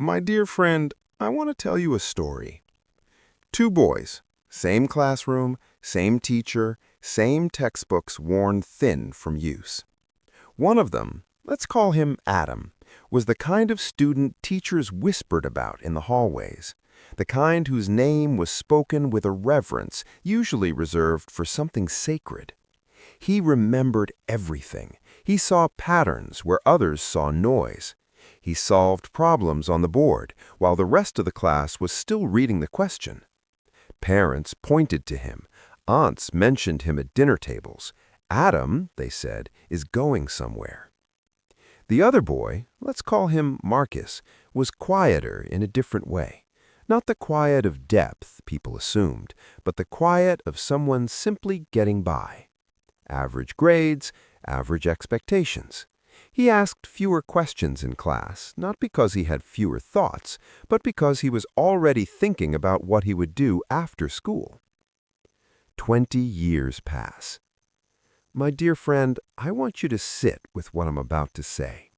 My dear friend, I want to tell you a story. Two boys, same classroom, same teacher, same textbooks worn thin from use. One of them, let's call him Adam, was the kind of student teachers whispered about in the hallways, the kind whose name was spoken with a reverence usually reserved for something sacred. He remembered everything. He saw patterns where others saw noise. He solved problems on the board while the rest of the class was still reading the question. Parents pointed to him. Aunts mentioned him at dinner tables. Adam, they said, is going somewhere. The other boy, let's call him Marcus, was quieter in a different way. Not the quiet of depth, people assumed, but the quiet of someone simply getting by. Average grades, average expectations. He asked fewer questions in class, not because he had fewer thoughts, but because he was already thinking about what he would do after school. 20 years pass. My dear friend, I want you to sit with what I'm about to say.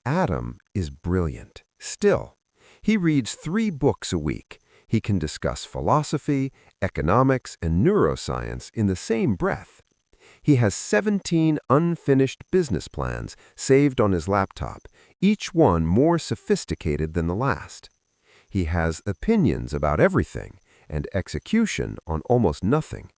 Adam is brilliant, still. He reads 3 books a week. He can discuss philosophy, economics, and neuroscience in the same breath. He has 17 unfinished business plans saved on his laptop, each one more sophisticated than the last. He has opinions about everything and execution on almost nothing.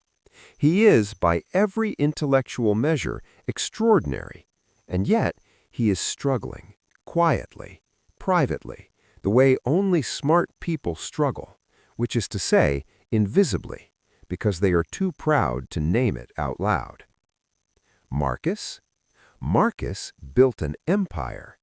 He is, by every intellectual measure, extraordinary, and yet he is struggling, quietly, privately, the way only smart people struggle, which is to say, invisibly, because they are too proud to name it out loud. Marcus? Marcus built an empire,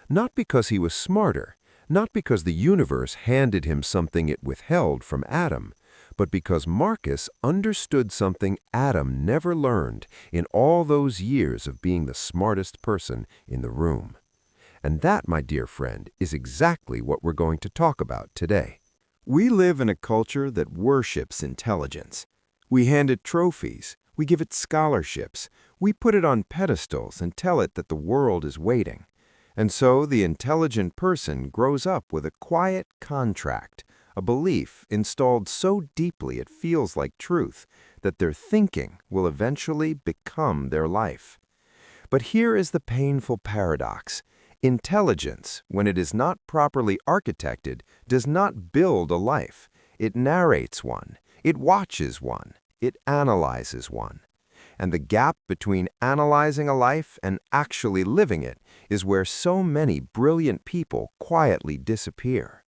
not because he was smarter, not because the universe handed him something it withheld from Adam, but because Marcus understood something Adam never learned in all those years of being the smartest person in the room. And that, my dear friend, is exactly what we're going to talk about today. We live in a culture that worships intelligence. We hand it trophies, we give it scholarships, we put it on pedestals and tell it that the world is waiting. And so the intelligent person grows up with a quiet contract, a belief installed so deeply it feels like truth, that their thinking will eventually become their life. But here is the painful paradox. Intelligence, when it is not properly architected, does not build a life. It narrates one. It watches one. It analyzes one. And the gap between analyzing a life and actually living it is where so many brilliant people quietly disappear.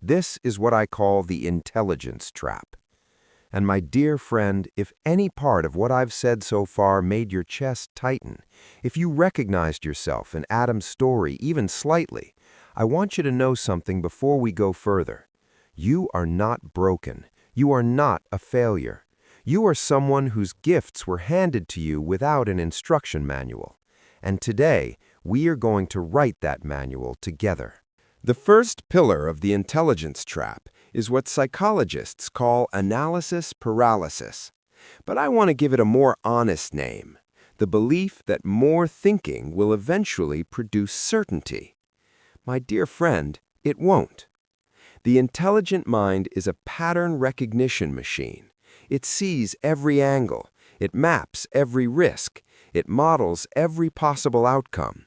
This is what I call the intelligence trap. And my dear friend, if any part of what I've said so far made your chest tighten, if you recognized yourself in Adam's story even slightly, I want you to know something before we go further. You are not broken. You are not a failure. You are someone whose gifts were handed to you without an instruction manual. And today, we are going to write that manual together. The first pillar of the intelligence trap is what psychologists call analysis paralysis. But I want to give it a more honest name, the belief that more thinking will eventually produce certainty. My dear friend, it won't. The intelligent mind is a pattern recognition machine. It sees every angle. It maps every risk. It models every possible outcome.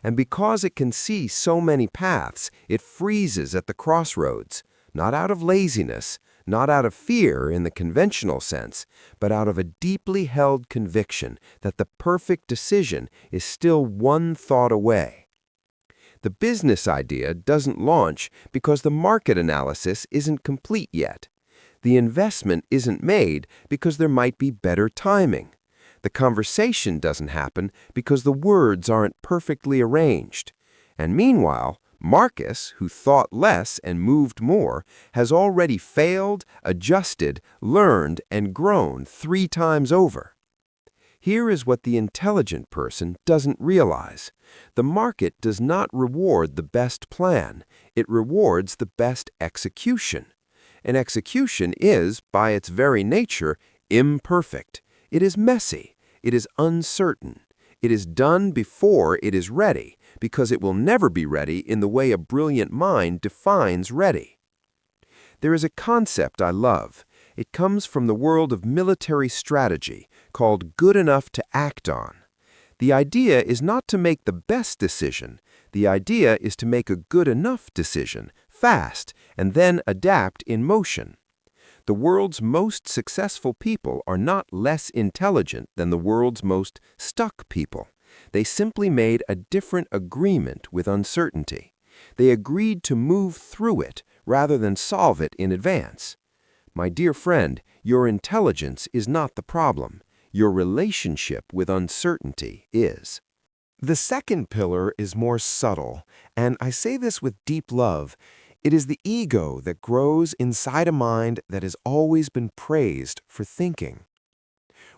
And because it can see so many paths, it freezes at the crossroads, not out of laziness, not out of fear in the conventional sense, but out of a deeply held conviction that the perfect decision is still one thought away. The business idea doesn't launch because the market analysis isn't complete yet. The investment isn't made because there might be better timing. The conversation doesn't happen because the words aren't perfectly arranged. And meanwhile, Marcus, who thought less and moved more, has already failed, adjusted, learned, and grown 3 times over. Here is what the intelligent person doesn't realize. The market does not reward the best plan. It rewards the best execution. And execution is, by its very nature, imperfect. It is messy. It is uncertain. It is done before it is ready, because it will never be ready in the way a brilliant mind defines ready. There is a concept I love. It comes from the world of military strategy, called good enough to act on. The idea is not to make the best decision. The idea is to make a good enough decision, fast, and then adapt in motion. The world's most successful people are not less intelligent than the world's most stuck people. They simply made a different agreement with uncertainty. They agreed to move through it rather than solve it in advance. My dear friend, your intelligence is not the problem. Your relationship with uncertainty is. The second pillar is more subtle, and I say this with deep love. It is the ego that grows inside a mind that has always been praised for thinking.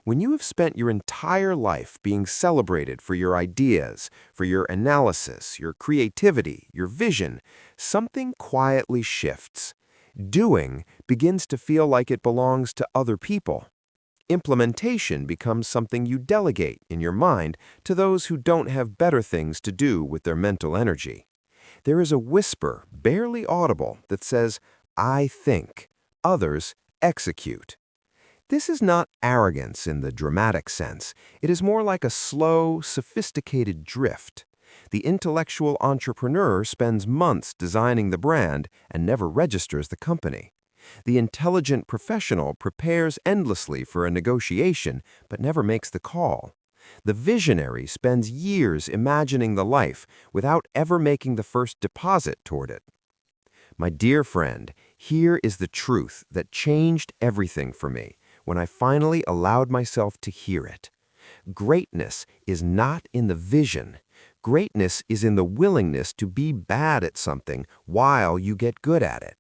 When you have spent your entire life being celebrated for your ideas, for your analysis, your creativity, your vision, something quietly shifts. Doing begins to feel like it belongs to other people. Implementation becomes something you delegate in your mind to those who don't have better things to do with their mental energy. There is a whisper, barely audible, that says, "I think, others execute." This is not arrogance in the dramatic sense. It is more like a slow, sophisticated drift. The intellectual entrepreneur spends months designing the brand and never registers the company. The intelligent professional prepares endlessly for a negotiation but never makes the call. The visionary spends years imagining the life without ever making the first deposit toward it. My dear friend, here is the truth that changed everything for me when I finally allowed myself to hear it. Greatness is not in the vision. Greatness is in the willingness to be bad at something while you get good at it.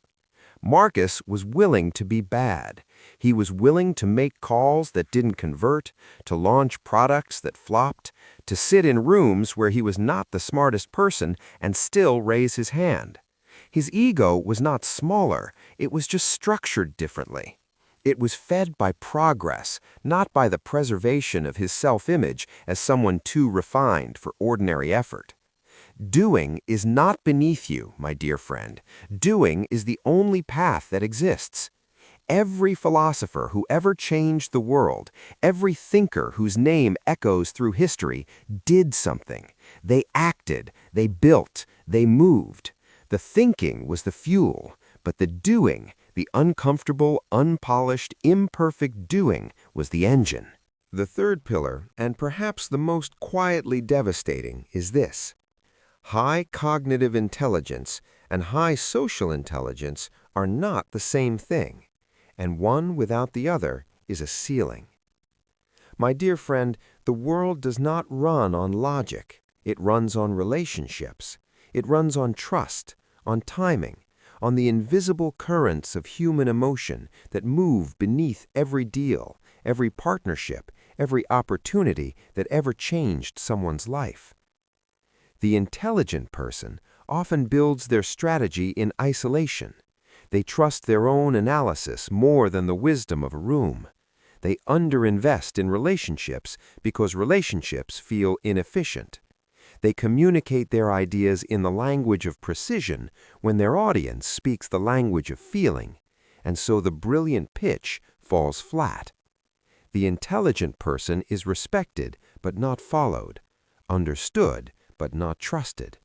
Marcus was willing to be bad. He was willing to make calls that didn't convert, to launch products that flopped, to sit in rooms where he was not the smartest person and still raise his hand. His ego was not smaller, it was just structured differently. It was fed by progress, not by the preservation of his self-image as someone too refined for ordinary effort. Doing is not beneath you, my dear friend. Doing is the only path that exists. Every philosopher who ever changed the world, every thinker whose name echoes through history, did something. They acted, they built, they moved. The thinking was the fuel, but the doing, the uncomfortable, unpolished, imperfect doing, was the engine. The third pillar, and perhaps the most quietly devastating, is this. High cognitive intelligence and high social intelligence are not the same thing, and one without the other is a ceiling. My dear friend, the world does not run on logic. It runs on relationships. It runs on trust, on timing, on the invisible currents of human emotion that move beneath every deal, every partnership, every opportunity that ever changed someone's life. The intelligent person often builds their strategy in isolation. They trust their own analysis more than the wisdom of a room. They underinvest in relationships because relationships feel inefficient. They communicate their ideas in the language of precision when their audience speaks the language of feeling, and so the brilliant pitch falls flat. The intelligent person is respected but not followed, understood but not trusted.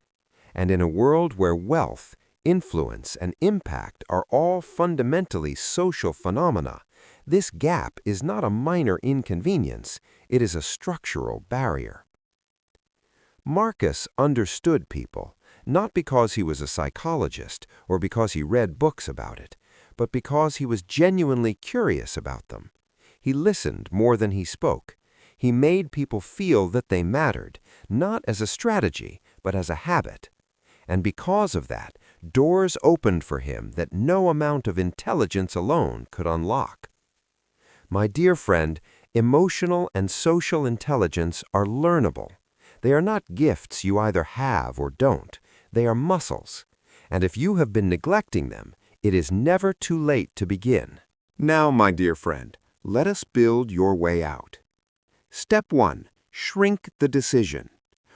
And in a world where wealth, influence, and impact are all fundamentally social phenomena, this gap is not a minor inconvenience, it is a structural barrier. Marcus understood people, not because he was a psychologist or because he read books about it, but because he was genuinely curious about them. He listened more than he spoke. He made people feel that they mattered, not as a strategy, but as a habit. And because of that, doors opened for him that no amount of intelligence alone could unlock. My dear friend, emotional and social intelligence are learnable. They are not gifts you either have or don't. They are muscles. And if you have been neglecting them, it is never too late to begin. Now, my dear friend, let us build your way out. Step 1. Shrink the decision.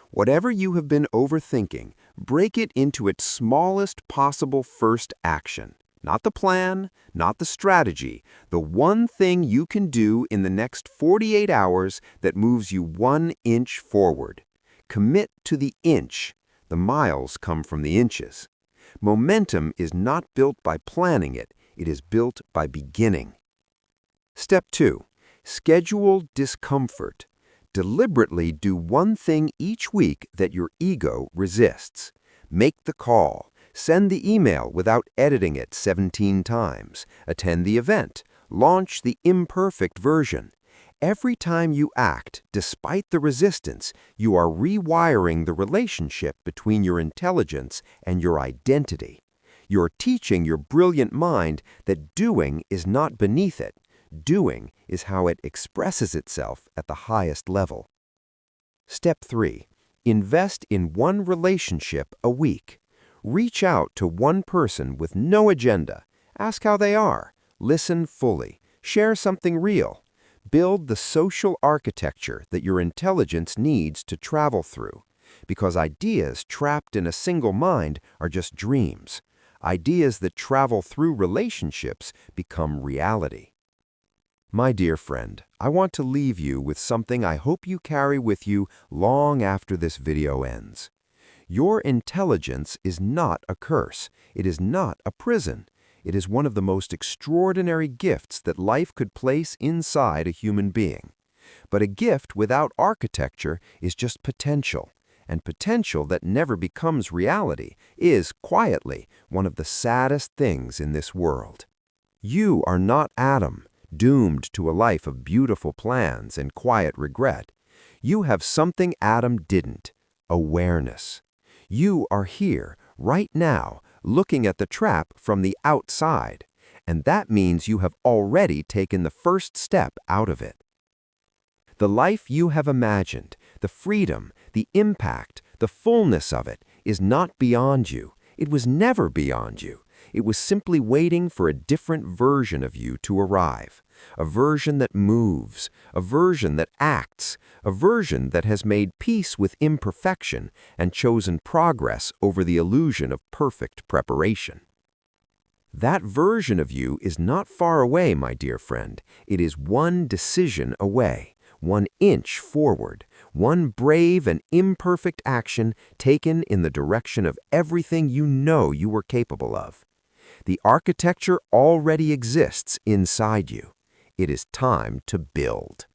Whatever you have been overthinking, break it into its smallest possible first action. Not the plan, not the strategy, the one thing you can do in the next 48 hours that moves you 1 inch forward. Commit to the inch. The miles come from the inches. Momentum is not built by planning it is built by beginning. Step 2. Schedule discomfort. Deliberately do one thing each week that your ego resists. Make the call. Send the email without editing it 17 times. Attend the event. Launch the imperfect version. Every time you act, despite the resistance, you are rewiring the relationship between your intelligence and your identity. You're teaching your brilliant mind that doing is not beneath it. Doing is how it expresses itself at the highest level. Step 3. Invest in one relationship a week. Reach out to one person with no agenda. Ask how they are. Listen fully. Share something real. Build the social architecture that your intelligence needs to travel through. Because ideas trapped in a single mind are just dreams. Ideas that travel through relationships become reality. My dear friend, I want to leave you with something I hope you carry with you long after this video ends. Your intelligence is not a curse. It is not a prison. It is one of the most extraordinary gifts that life could place inside a human being. But a gift without architecture is just potential, and potential that never becomes reality is, quietly, one of the saddest things in this world. You are not Adam, doomed to a life of beautiful plans and quiet regret. You have something Adam didn't: awareness. You are here, right now, looking at the trap from the outside, and that means you have already taken the first step out of it. The life you have imagined, the freedom, the impact, the fullness of it, is not beyond you. It was never beyond you. It was simply waiting for a different version of you to arrive. A version that moves, a version that acts, a version that has made peace with imperfection and chosen progress over the illusion of perfect preparation. That version of you is not far away, my dear friend. It is one decision away, 1 inch forward, one brave and imperfect action taken in the direction of everything you know you were capable of. The architecture already exists inside you. It is time to build.